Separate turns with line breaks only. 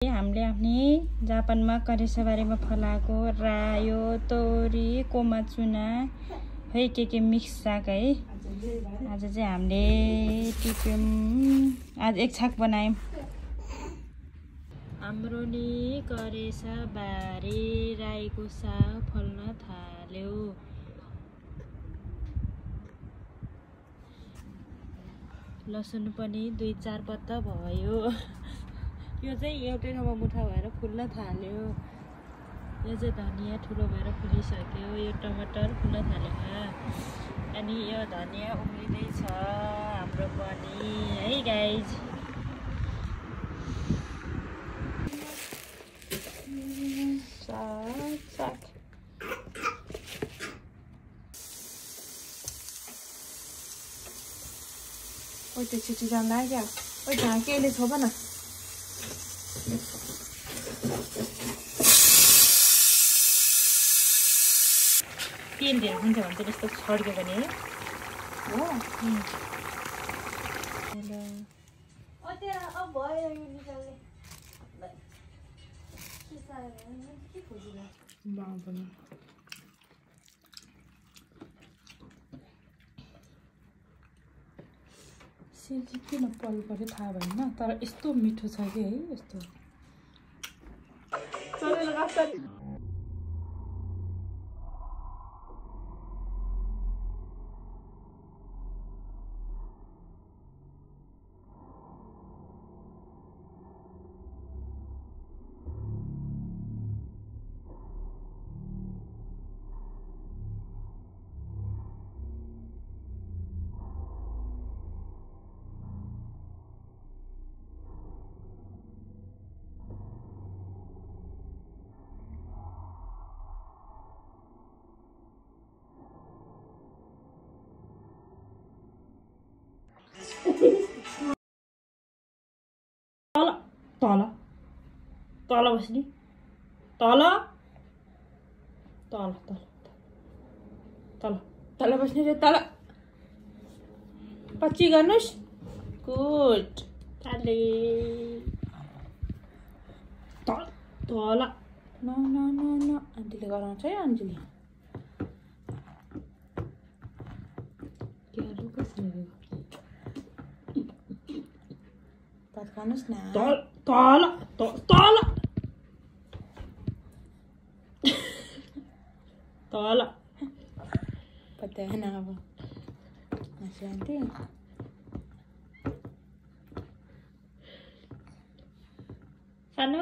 हामीले आफ्नै जापानमा करेसाबारीमा फलाएको रायो तोरी कोमाचुना है के मिक्स साग है। आज चाहिँ हामीले टिप्यौँ, आज एक छाक बनायौँ। हाम्रो नि करेसाबारी राईको साग फल्न थाल्यो। लसुन पनि 2-4 पत्ता भयो। यो चाहिँ एउटै ठाउँमा मुठा भएर फुल्न थाल्यो। यो चाहिँ धनिया ठुलो भएर फुलिसक्यो। यो टमाटर फुल्न थाल्यो अनि यो धनिया उम्रिँदैछ हाम्रो पनि है गाइज। साग ओ त्यो छिटो जान लाग्यो। ओ ढाकेले छोप न। तेल धेरै हुन्छ भने चाहिँ यस्तो छड्क्यो भने हो। सेल चाहिँ किन पल पऱ्यो थाहा भएन, तर यस्तो मिठो छ कि है। यस्तो तल तल बस्ने तल तल तल तल तल बस्ने रे तल पछि गर्नुस्। गुड ताले तल तल न न न न आन्टीले गराउँछ है। आन्टीले के गर्नु कसरी भात खानुस् न। तल तल तल तल पत्याएन अब मासु आन्टी खानु।